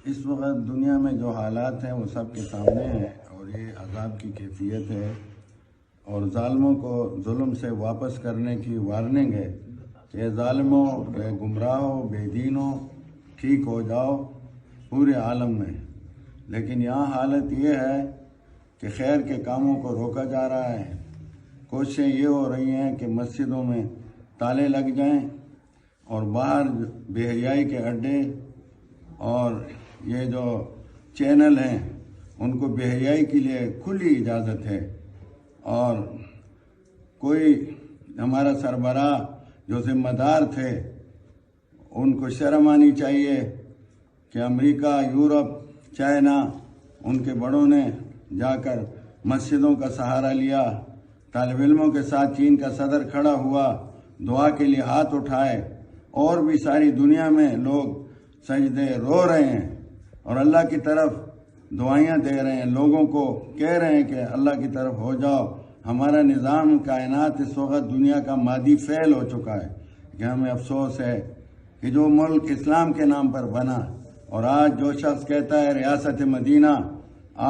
اس وقت دنیا میں جو حالات ہیں وہ سب کے سامنے ہیں، اور یہ عذاب کی کیفیت ہے، اور ظالموں کو ظلم سے واپس کرنے کی وارننگ ہے کہ ظالموں، اے گمراہوں، بے دینوں، ٹھیک ہو جاؤ پورے عالم میں۔ لیکن یہاں حالت یہ ہے کہ خیر کے کاموں کو روکا جا رہا ہے۔ کوششیں یہ ہو رہی ہیں کہ مسجدوں میں تالے لگ جائیں، اور باہر بے حیائی کے اڈے اور یہ جو چینل ہیں ان کو بے حیائی کے لیے کھلی اجازت ہے۔ اور کوئی ہمارا سربراہ جو ذمہ دار تھے ان کو شرم آنی چاہیے کہ امریکہ، یورپ، چائنا، ان کے بڑوں نے جا کر مسجدوں کا سہارا لیا، طالب علموں کے ساتھ چین کا صدر کھڑا ہوا، دعا کے لیے ہاتھ اٹھائے، اور بھی ساری دنیا میں لوگ سجدے رو رہے ہیں اور اللہ کی طرف دعائیاں دے رہے ہیں، لوگوں کو کہہ رہے ہیں کہ اللہ کی طرف ہو جاؤ۔ ہمارا نظام کائنات اس وقت دنیا کا مادی فعل ہو چکا ہے کہ ہمیں افسوس ہے کہ جو ملک اسلام کے نام پر بنا، اور آج جو شخص کہتا ہے ریاست مدینہ،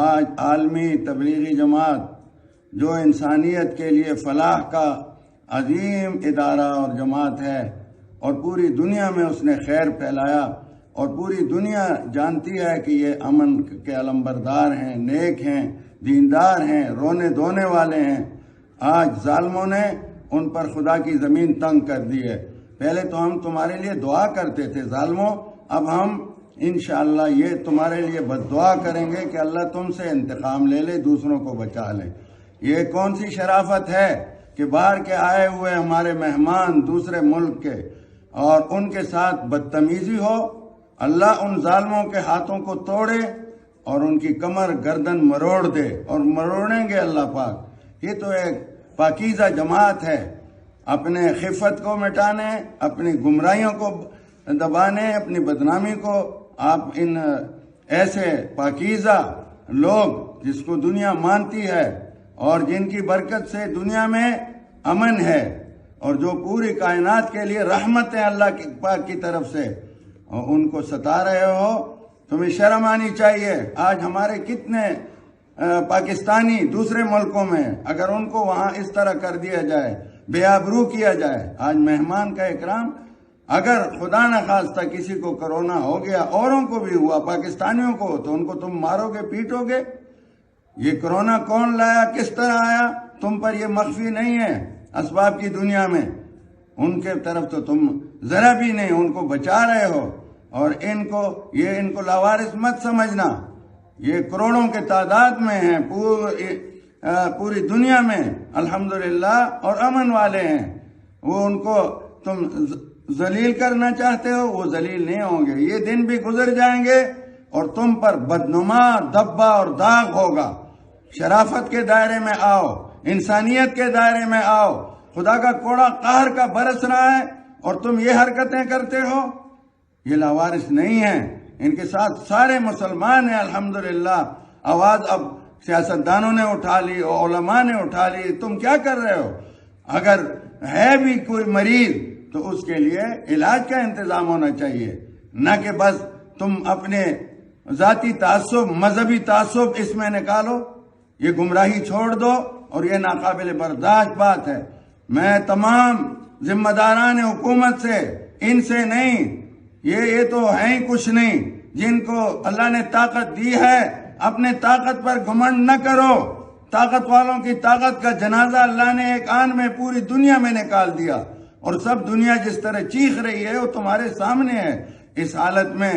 آج عالمی تبلیغی جماعت جو انسانیت کے لیے فلاح کا عظیم ادارہ اور جماعت ہے، اور پوری دنیا میں اس نے خیر پھیلایا، اور پوری دنیا جانتی ہے کہ یہ امن کے علمبردار ہیں، نیک ہیں، دیندار ہیں، رونے دھونے والے ہیں، آج ظالموں نے ان پر خدا کی زمین تنگ کر دی ہے۔ پہلے تو ہم تمہارے لیے دعا کرتے تھے ظالموں، اب ہم انشاءاللہ یہ تمہارے لیے بد دعا کریں گے کہ اللہ تم سے انتقام لے لے، دوسروں کو بچا لے۔ یہ کون سی شرافت ہے کہ باہر کے آئے ہوئے ہمارے مہمان دوسرے ملک کے، اور ان کے ساتھ بدتمیزی ہو؟ اللہ ان ظالموں کے ہاتھوں کو توڑے اور ان کی کمر گردن مروڑ دے، اور مروڑیں گے اللہ پاک۔ یہ تو ایک پاکیزہ جماعت ہے، اپنے خفت کو مٹانے، اپنی گمراہیوں کو دبانے، اپنی بدنامی کو۔ آپ ان ایسے پاکیزہ لوگ جس کو دنیا مانتی ہے اور جن کی برکت سے دنیا میں امن ہے، اور جو پوری کائنات کے لیے رحمت ہے اللہ کی پاک کی طرف سے، اور ان کو ستا رہے ہو، تمہیں شرم آنی چاہیے۔ آج ہمارے کتنے پاکستانی دوسرے ملکوں میں، اگر ان کو وہاں اس طرح کر دیا جائے، بے آبرو کیا جائے۔ آج مہمان کا اکرام، اگر خدا نخواستہ کسی کو کرونا ہو گیا، اوروں کو بھی ہوا، پاکستانیوں کو، تو ان کو تم مارو گے، پیٹو گے؟ یہ کرونا کون لایا، کس طرح آیا؟ تم پر یہ مخفی نہیں ہے اسباب کی دنیا میں، ان کے طرف تو تم ذرا بھی نہیں، ان کو بچا رہے ہو، اور ان کو لاوارث مت سمجھنا۔ یہ کروڑوں کے تعداد میں ہیں پوری دنیا میں الحمدللہ، اور امن والے ہیں۔ وہ ان کو تم ذلیل کرنا چاہتے ہو، وہ ذلیل نہیں ہوں گے۔ یہ دن بھی گزر جائیں گے اور تم پر بدنما دبا اور داغ ہوگا۔ شرافت کے دائرے میں آؤ، انسانیت کے دائرے میں آؤ۔ خدا کا کوڑا قہر کا برس رہا ہے اور تم یہ حرکتیں کرتے ہو۔ یہ لاوارث نہیں ہیں، ان کے ساتھ سارے مسلمان ہیں الحمدللہ۔ آواز اب سیاستدانوں نے اٹھا لی، علماء نے اٹھا لی۔ تم کیا کر رہے ہو؟ اگر ہے بھی کوئی مریض تو اس کے لیے علاج کا انتظام ہونا چاہیے، نہ کہ بس تم اپنے ذاتی تعصب، مذہبی تعصب اس میں نکالو۔ یہ گمراہی چھوڑ دو، اور یہ ناقابل برداشت بات ہے۔ میں تمام ذمہ داران حکومت سے، ان سے نہیں، یہ تو ہیں ہی کچھ نہیں، جن کو اللہ نے طاقت دی ہے، اپنے طاقت پر گھمنڈ نہ کرو۔ طاقت والوں کی طاقت کا جنازہ اللہ نے ایک آن میں پوری دنیا میں نکال دیا، اور سب دنیا جس طرح چیخ رہی ہے وہ تمہارے سامنے ہے۔ اس حالت میں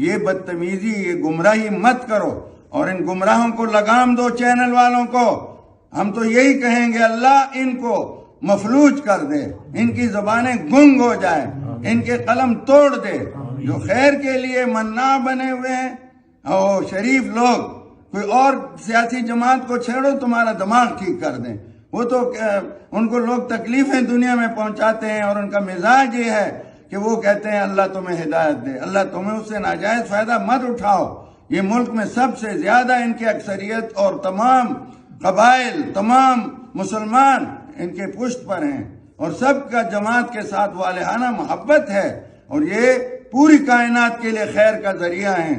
یہ بدتمیزی، یہ گمراہی مت کرو، اور ان گمراہوں کو لگام دو، چینل والوں کو۔ ہم تو یہی کہیں گے اللہ ان کو مفلوج کر دے، ان کی زبانیں گنگ ہو جائیں، ان کے قلم توڑ دے۔ جو خیر کے لیے منع بنے ہوئے ہیں، اور شریف لوگ، کوئی اور سیاسی جماعت کو چھیڑو، تمہارا دماغ ٹھیک کر دیں۔ وہ تو ان کو لوگ تکلیفیں دنیا میں پہنچاتے ہیں، اور ان کا مزاج یہ ہے کہ وہ کہتے ہیں اللہ تمہیں ہدایت دے، اللہ تمہیں اس سے ناجائز فائدہ مت اٹھاؤ۔ یہ ملک میں سب سے زیادہ ان کی اکثریت، اور تمام قبائل، تمام مسلمان ان کے پشت پر ہیں، اور سب کا جماعت کے ساتھ والہانہ محبت ہے، اور یہ پوری کائنات کے لیے خیر کا ذریعہ ہیں۔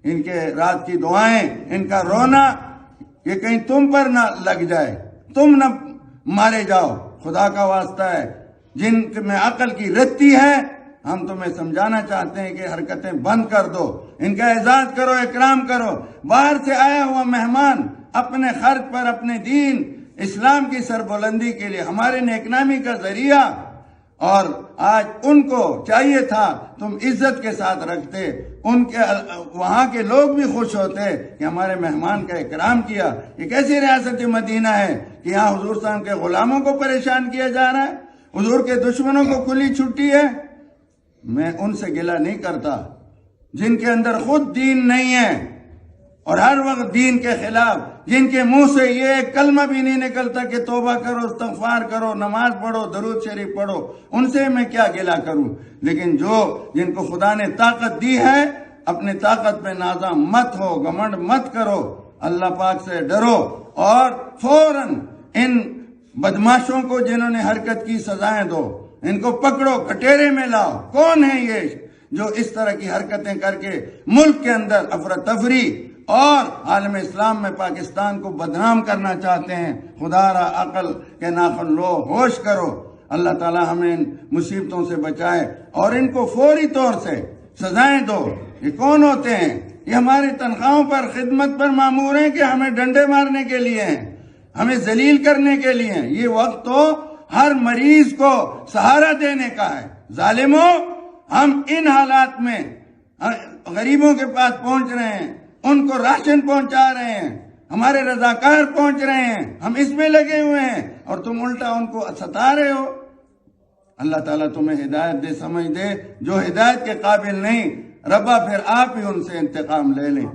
ان کے رات کی دعائیں، ان کا رونا، یہ کہیں تم پر نہ لگ جائے، تم نہ مارے جاؤ۔ خدا کا واسطہ ہے، جن میں عقل کی رتی ہے، ہم تمہیں سمجھانا چاہتے ہیں کہ حرکتیں بند کر دو، ان کا اعزاز کرو، اکرام کرو۔ باہر سے آیا ہوا مہمان اپنے خرچ پر اپنے دین اسلام کی سربلندی کے لیے ہمارے نیک نامی کا ذریعہ، اور آج ان کو چاہیے تھا تم عزت کے ساتھ رکھتے، ان کے وہاں کے لوگ بھی خوش ہوتے کہ ہمارے مہمان کا اکرام کیا۔ یہ کیسی ریاست مدینہ ہے کہ یہاں حضور صلی اللہ علیہ وسلم کے غلاموں کو پریشان کیا جا رہا ہے، حضور کے دشمنوں کو کھلی چھٹی ہے۔ میں ان سے گلہ نہیں کرتا جن کے اندر خود دین نہیں ہے اور ہر وقت دین کے خلاف، جن کے منہ سے یہ ایک کلمہ بھی نہیں نکلتا کہ توبہ کرو، استغفار کرو، نماز پڑھو، درود شریف پڑھو، ان سے میں کیا گلہ کروں۔ لیکن جن کو خدا نے طاقت دی ہے، اپنی طاقت پہ نازا مت ہو، گھمنڈ مت کرو، اللہ پاک سے ڈرو، اور فوراً ان بدماشوں کو جنہوں نے حرکت کی سزائیں دو، ان کو پکڑو، کٹیرے میں لاؤ۔ کون ہے یہ جو اس طرح کی حرکتیں کر کے ملک کے اندر افراتفری اور عالم اسلام میں پاکستان کو بدنام کرنا چاہتے ہیں؟ خدا را عقل کے ناخن لو، ہوش کرو۔ اللہ تعالی ہمیں ان مصیبتوں سے بچائے اور ان کو فوری طور سے سزائیں دو۔ یہ کون ہوتے ہیں؟ یہ ہماری تنخواہوں پر، خدمت پر مامور ہیں کہ ہمیں ڈنڈے مارنے کے لیے ہیں، ہمیں ذلیل کرنے کے لیے ہیں؟ یہ وقت تو ہر مریض کو سہارا دینے کا ہے۔ ظالموں، ہم ان حالات میں غریبوں کے پاس پہنچ رہے ہیں، ان کو راشن پہنچا رہے ہیں، ہمارے رضاکار پہنچ رہے ہیں، ہم اس میں لگے ہوئے ہیں، اور تم الٹا ان کو ستا رہے ہو۔ اللہ تعالیٰ تمہیں ہدایت دے، سمجھ دے۔ جو ہدایت کے قابل نہیں، ربا پھر آپ ہی ان سے انتقام لے لیں۔